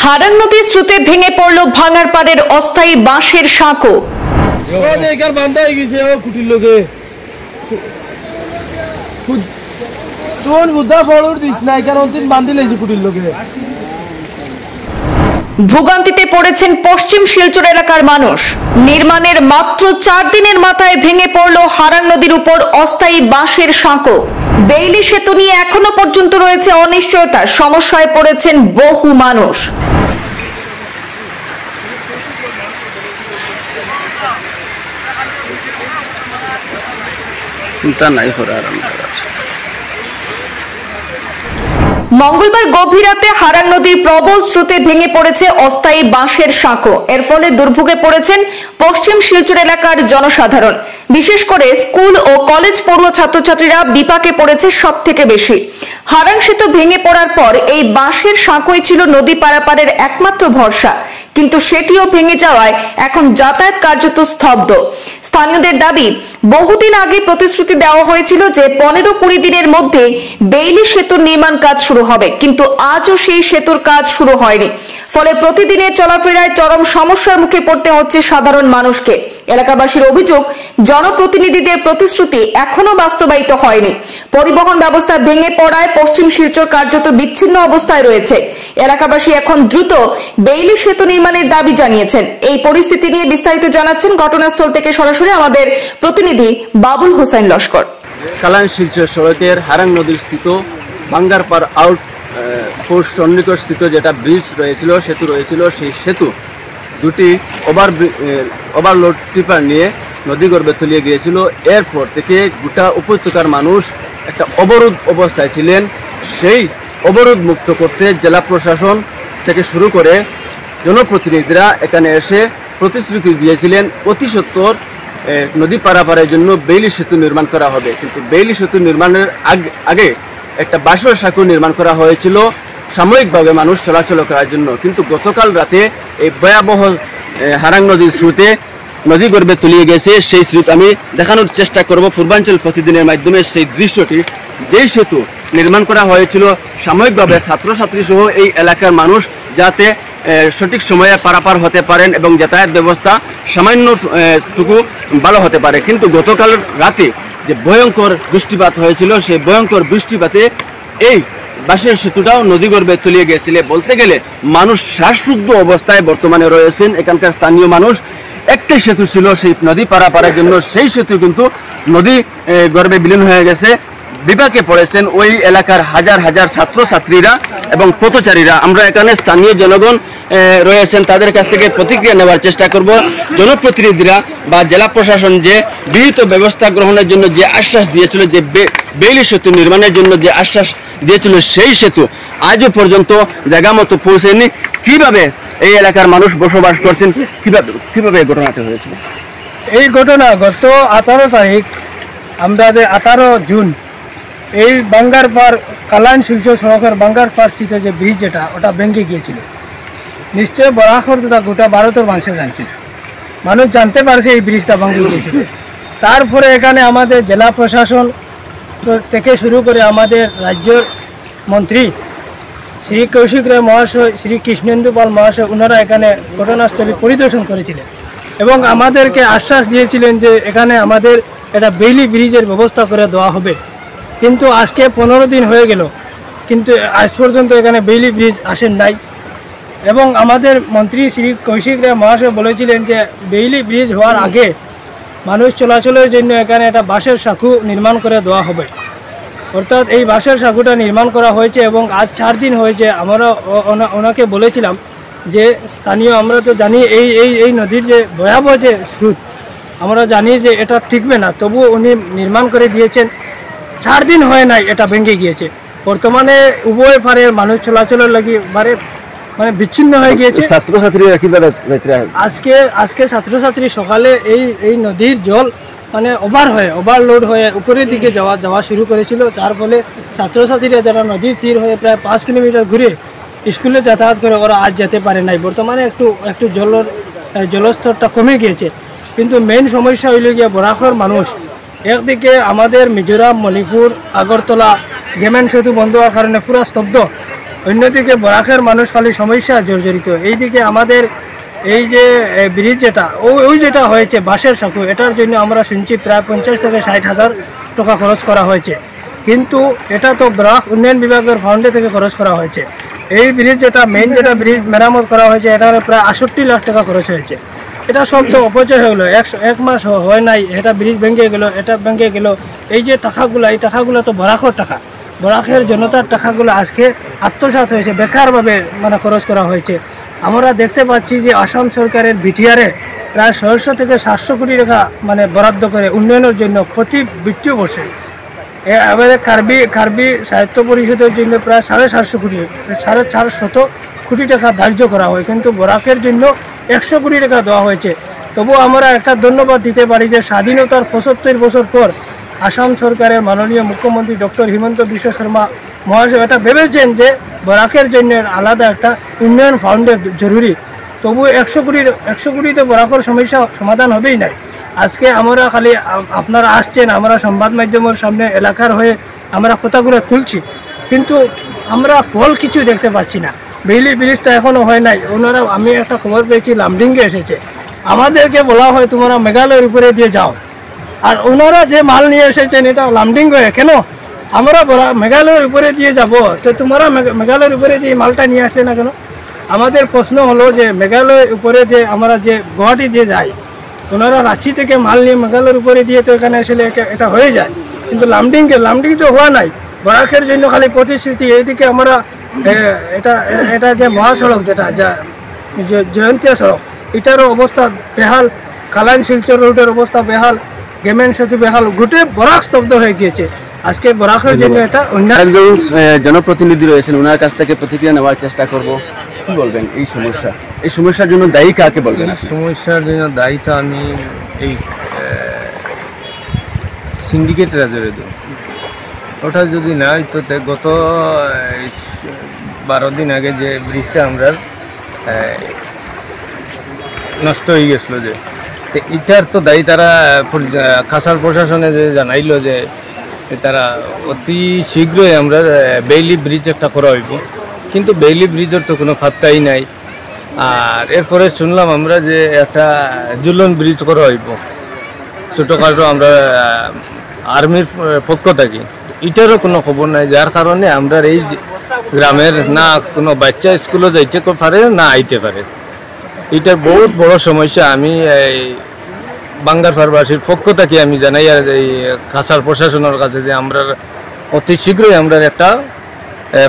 হারাং নদীর স্রোতে ভেঙে পড়ল ভাঙারপাড়ের অস্থায়ী বাঁশের সাঁকো। ভোগান্তিতে পড়েছেন পশ্চিম শিলচর এলাকার মানুষ। নির্মাণের মাত্র 4 দিনের মাথায় ভেঙে পড়ল হারাং নদীর উপর অস্থায়ী বাঁশের সাঁকো। বেইলি সেতু নিয়ে এখনো পর্যন্ত রয়েছে অনিশ্চয়তা। সমস্যায় পড়েছেন বহু মানুষ। মঙ্গলবার গভীর রাতে হারাং নদীর প্রবল স্রোতে ভেঙে পড়েছে অস্থায়ী বাঁশের সাঁকো। এর ফলে দুর্ভোগে পড়েছেন পশ্চিম শিলচর এলাকার জনসাধারণ। বিশেষ করে স্কুল ও কলেজ পড়ুয়া ছাত্রছাত্রীরা বিপাকে পড়েছে সব থেকে বেশি। হারাং সেতু ভেঙে পড়ার পর এই বাঁশের সাঁকোই ছিল নদী পারাপারের একমাত্র ভরসা, কিন্তু সেটিও ভেঙে যাওয়ায় এখন যাতায়াত কার্যত স্তব্ধ। স্থানীয়দের দাবি, বহুদিন আগে প্রতিশ্রুতি দেওয়া হয়েছিল যে 15-20 দিনের মধ্যে বেইলি সেতুর নির্মাণ কাজ শুরু হবে, কিন্তু আজও সেই সেতুর কাজ শুরু হয়নি। ফলে প্রতিদিনের চলাফেরায় চরম সমস্যার মুখে পড়তে হচ্ছে সাধারণ মানুষকে। এলাকাবাসীর অভিযোগ, জনপ্রতিনিধিদের প্রতিশ্রুতি এখনো বাস্তবায়িত হয়নি। পরিবহন ব্যবস্থা ভেঙে পড়ায় পশ্চিম শিলচর কার্যত বিচ্ছিন্ন অবস্থায় রয়েছে। এলাকাবাসী এখন দ্রুত বেইলি সেতু নির্মাণের দাবি জানিয়েছেন। এই পরিস্থিতি নিয়ে বিস্তারিত জানাচ্ছেন ঘটনাস্থল থেকে সরাসরি আমাদের প্রতিনিধি বাবুল হোসেন লস্কর। কালান শিলচর সড়কের হারাং নদীর স্থিত বাঙ্গারপাড় আউট পোস্ট সন্নিকট স্থিত যেটা ব্রিজ রয়েছিল, সেতু রয়েছিল, সেই সেতু দুটি ওভারলোড টিপার নিয়ে নদীগর্ভে তলিয়ে গিয়েছিল। এরপর থেকে গোটা উপত্যকার মানুষ একটা অবরোধ অবস্থায় ছিলেন। সেই অবরোধ মুক্ত করতে জেলা প্রশাসন থেকে শুরু করে জনপ্রতিনিধিরা এখানে এসে প্রতিশ্রুতি দিয়েছিলেন অতি সত্বর নদী পারাপারের জন্য বেইলি সেতু নির্মাণ করা হবে। কিন্তু বেইলি সেতু নির্মাণের আগে একটা বাঁশের সাঁকো নির্মাণ করা হয়েছিল সাময়িকভাবে মানুষ চলাচল করার জন্য। কিন্তু গতকাল রাতে এই ভয়াবহ হারাং নদীর স্রোতে নদী গর্ভে তলিয়ে গেছে। সেই স্রোত আমি দেখানোর চেষ্টা করব পূর্বাঞ্চল প্রতিদিনের মাধ্যমে। সেই দৃশ্যটি, যেই সেতু নির্মাণ করা হয়েছিল সাময়িকভাবে ছাত্রছাত্রী সহ এই এলাকার মানুষ যাতে সঠিক সময়ে পারাপার হতে পারেন এবং যাতায়াত ব্যবস্থা সামান্যটুকু ভালো হতে পারে। কিন্তু গতকাল রাতে যে ভয়ঙ্কর বৃষ্টিপাত হয়েছিল, সেই ভয়ঙ্কর বৃষ্টিপাতে এই বাঁশের সেতুটাও নদীগর্ভে তলিয়ে গিয়েছিল। বলতে গেলে মানুষ শ্বাসরুদ্ধ অবস্থায় বর্তমানে রয়েছেন এখানকার স্থানীয় মানুষ। একটাই সেতু ছিল সেই নদী পারাপারের জন্য, সেই সেতু কিন্তু নদী গর্ভে বিলীন হয়ে গেছে। বিপাকে পড়েছেন ওই এলাকার হাজার হাজার ছাত্রছাত্রীরা এবং পথচারীরা। আমরা এখানে স্থানীয় জনগণ রয়েছেন, তাদের কাছ থেকে প্রতিক্রিয়া নেওয়ার চেষ্টা করব। জনপ্রতিনিধিরা বা জেলা প্রশাসন যে বিহিত ব্যবস্থা গ্রহণের জন্য যে আশ্বাস দিয়েছিল, যে বেইলি সেতু নির্মাণের জন্য যে আশ্বাস দিয়েছিল, সেই সেতু আজও পর্যন্ত জায়গা মতো পৌঁছেনি। কিভাবে এই এলাকার মানুষ বসবাস করছেন, কিভাবে এই ঘটনাটা হয়েছিল? এই ঘটনা গত 18 তারিখ, আমাদের 18 জুন এই বাঙ্গারপাড় কালান শিলচর সড়কের বাঙ্গারপাড় স্থিত যে ব্রিজ, ওটা ভেঙে গিয়েছিল। নিশ্চয় বরাখর তথা গোটা ভারতের মানুষে জানছিল, মানুষ জানতে পারছে এই ব্রিজটা ভেঙে গিয়েছিল। তারপরে এখানে আমাদের জেলা প্রশাসন থেকে শুরু করে আমাদের রাজ্যের মন্ত্রী শ্রী কৌশিক রায় মহাশয়, শ্রী কৃষ্ণেন্দু পাল মহাশয়, ওনারা এখানে ঘটনাস্থলে পরিদর্শন করেছিলেন এবং আমাদেরকে আশ্বাস দিয়েছিলেন যে এখানে আমাদের একটা বেইলি ব্রিজের ব্যবস্থা করে দেওয়া হবে। কিন্তু আজকে 15 দিন হয়ে গেল, কিন্তু আজ পর্যন্ত এখানে বেইলি ব্রিজ আসেন নাই। এবং আমাদের মন্ত্রী শ্রী কৌশিক রায় মহাশয় বলেছিলেন যে বেইলি ব্রিজ হওয়ার আগে মানুষ চলাচলের জন্য এখানে একটা বাঁশের সাঁকো নির্মাণ করে দেওয়া হবে। অর্থাৎ এই বাঁশের সাঁকোটা নির্মাণ করা হয়েছে এবং আজ 4 দিন হয়েছে। আমরা ওনাকে বলেছিলাম যে স্থানীয়, আমরা তো জানি এই নদীর যে ভয়াবহ যে স্রোত, আমরা জানি যে এটা টিকবে না, তবুও উনি নির্মাণ করে দিয়েছেন। 4 দিন হয় নাই, এটা ভেঙে গিয়েছে। বর্তমানে উভয় পারের মানুষ চলাচলের লাগি মানে বিচ্ছিন্ন হয়ে গিয়েছে। ছাত্রছাত্রীরা কিভাবে আজকে ছাত্রছাত্রী সকালে এই নদীর জল মানে ওভারলোড হয়ে উপরের দিকে যাওয়া শুরু করেছিল। তার ফলে ছাত্রছাত্রীরা যারা নদীর তীর হয়ে প্রায় 5 কিলোমিটার ঘুরে স্কুলে যাতায়াত করে, ওরা আজ যেতে পারে নাই। বর্তমানে একটু জলস্তরটা কমে গিয়েছে, কিন্তু মেইন সমস্যা হইল গিয়ে বরাখর মানুষ। একদিকে আমাদের মিজোরাম, মণিপুর, আগরতলা গেমেন সেতু বন্ধ হওয়ার কারণে পুরো স্তব্ধ। অন্যদিকে বরাকের মানুষ খালি সমস্যা জর্জরিত। এইদিকে আমাদের এই যে ব্রিজ যেটা ওই যেটা হয়েছে বাঁশের সাঁকো, এটার জন্য আমরা শুনছি প্রায় 50 থেকে 60,000 টাকা খরচ করা হয়েছে, কিন্তু এটা তো বরাক উন্নয়ন বিভাগের ফান্ডে থেকে খরচ করা হয়েছে। এই ব্রিজ যেটা মেইন যেটা ব্রিজ মেরামত করা হয়েছে, এটার প্রায় 68 লাখ টাকা খরচ হয়েছে। এটা সব তো অপচয় হয়ে গেলো, এক মাস হয় নাই, এটা ব্রিজ ভেঙে গেল, এটা ভেঙে গেল। এই যে টাকাগুলো, এই টাকাগুলো তো বরাকের টাকা, বরাকের জনতার টাকাগুলো আজকে আত্মসাৎ হয়েছে, বেকারভাবে মানে খরচ করা হয়েছে। আমরা দেখতে পাচ্ছি যে আসাম সরকারের বিটিআরে প্রায় 600 থেকে 700 কোটি টাকা মানে বরাদ্দ করে উন্নয়নের জন্য প্রতি বিত্তীয় বর্ষে। আমাদের কার্বি সাহিত্য পরিষদের জন্য প্রায় 750 কোটি 450 কোটি টাকা ধার্য করা হয়, কিন্তু বরাকের জন্য 100 কোটি টাকা দেওয়া হয়েছে। তবু আমরা একটা ধন্যবাদ দিতে পারি যে স্বাধীনতার 75 বছর পর আসাম সরকারের মাননীয় মুখ্যমন্ত্রী ডক্টর হিমন্ত বিশ্ব শর্মা মহাশয় এটা ভেবেছেন যে বরাকের জন্য আলাদা একটা উন্নয়ন ফান্ড জরুরি। তবু 100 কোটিতে বরাকের সমস্যা সমাধান হবেই নাই। আজকে আমরা খালি আপনারা আসছেন, আমরা সংবাদ মাধ্যমের সামনে এলাকার হয়ে আমরা কথাগুলো তুলছি, কিন্তু আমরা ফল কিছু দেখতে পাচ্ছি না। বেইলি ব্রিজটা এখনও হয় নাই। ওনারা, আমি একটা খবর পেয়েছি লামডিংয়ে এসেছে, আমাদেরকে বলা হয় তোমরা মেঘালয়ের উপরে দিয়ে যাও, আর ওনারা যে মাল নিয়ে এসেছেন এটা লামডিং হয়ে কেন আমরা মেঘালয়ের উপরে দিয়ে যাব, তো তোমরা মেঘালয়ের উপরে দিয়ে মালটা নিয়ে আসলে না কেন? আমাদের প্রশ্ন হলো যে মেঘালয়ের উপরে যে আমরা যে গুয়াহাটি দিয়ে যাই, ওনারা রাঁচি থেকে মাল নিয়ে মেঘালয়ের উপরে দিয়ে তো এখানে আসলে এটা হয়ে যায়, কিন্তু লামডিং তো হওয়া নাই। বরাকের জন্য খালি প্রতিশ্রুতি। এইদিকে আমরা এটা যে মহাসড়ক যেটা জয়ন্তিয়া সড়ক, এটারও অবস্থা বেহাল, কালাইন শিলচর রোডের অবস্থা বেহাল, গেমেন সেতু বেহাল, গোটে বরাক স্তব্ধ হয়ে গিয়েছে। আজকে বরাকের জন্য এটা একজন জনপ্রতিনিধি রয়েছেন, ওনার কাছ থেকে প্রতিক্রিয়া নেওয়ার চেষ্টা করব। কি বলবেন এই সমস্যার জন্য দায়ী কাকে বলবেন? সমস্যার জন্য দায়িত্ব আমি এই সিন্ডিকেট রাজরে দেব। ওটা যদি না হইতো, গত 12 দিন আগে যে ব্রিজটা আমরা নষ্ট হয়ে গেছিল, যে তো এটার তো দায়ী তারা খাসার প্রশাসনে যে জানাইলো যে তারা অতি শীঘ্রই আমরা বেইলি ব্রিজ একটা করা হইব, কিন্তু বেইলি ব্রিজের তো কোনো পাত্তাই নাই। আর এরপরে শুনলাম আমরা যে একটা ঝুলন ব্রিজ করা হইব ছোটোখাটো, আমরা আর্মির পক্ষ থাকি, এটারও কোনো খবর নাই। যার কারণে আমরা এই গ্রামের না কোনো বাচ্চা স্কুলে যাইতে পারে না আইতে পারে। এটার বহুত বড় সমস্যা। আমি এই বাঙ্গারপাড়বাসীর পক্ষ থেকে আমি জানাই আর এই খাসার প্রশাসনের কাছে যে আমরা অতি শীঘ্রই আমরা একটা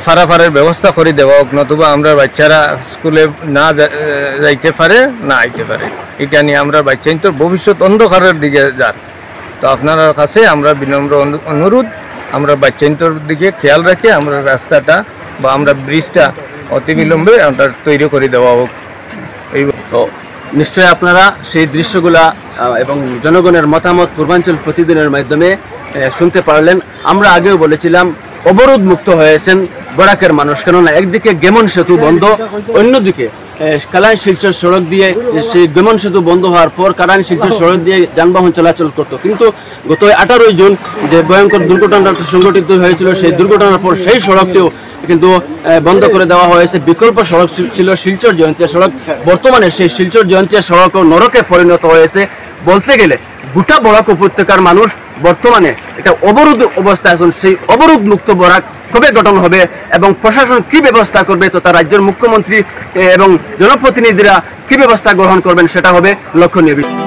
ফারাফারের ব্যবস্থা করে দেওয়া হোক, নতুবা আমরা বাচ্চারা স্কুলে না যাইতে পারে না আইতে পারে। এটা নিয়ে আমরা বাচ্চা তো ভবিষ্যৎ অন্ধকারের দিকে যান। তো আপনার কাছে আমরা বিনম্র অনুরোধ, আমরা বাচ্চাইন্তর দিকে খেয়াল রেখে আমরা রাস্তাটা বা আমরা ব্রিজটা অতি বিলম্বে আমরা তৈরি করে দেওয়া হোক। এই তো নিশ্চয়ই আপনারা সেই দৃশ্যগুলা এবং জনগণের মতামত পূর্বাঞ্চল প্রতিদিনের মাধ্যমে শুনতে পারলেন। আমরা আগেও বলেছিলাম অবরোধ মুক্ত হয়েছেন বরাকের মানুষ, কেননা একদিকে গেমন সেতু বন্ধ, অন্যদিকে কালাইন শিলচর সড়ক দিয়ে সেই গেমন সেতু বন্ধ হওয়ার পর কালাইন শিলচর সড়ক দিয়ে যানবাহন চলাচল করত, কিন্তু গত 18 জুন যে ভয়ঙ্কর দুর্ঘটনাটা সংঘটিত হয়েছিল, সেই দুর্ঘটনার পর সেই সড়কটিও কিন্তু বন্ধ করে দেওয়া হয়েছে। বিকল্প সড়ক ছিল শিলচর জয়ন্তিয়া সড়ক। বর্তমানে সেই শিলচর জয়ন্তিয়া সড়কও নরকে পরিণত হয়েছে। বলতে গেলে গোটা বরাক উপত্যকার মানুষ বর্তমানে এটা অবরোধ অবস্থায় আছেন। সেই অবরোধ মুক্ত বরাক কবে গঠন হবে এবং প্রশাসন কি ব্যবস্থা করবে, তথা রাজ্যের মুখ্যমন্ত্রী এবং জনপ্রতিনিধিরা কি ব্যবস্থা গ্রহণ করবেন, সেটা হবে লক্ষণীয় বিষয়।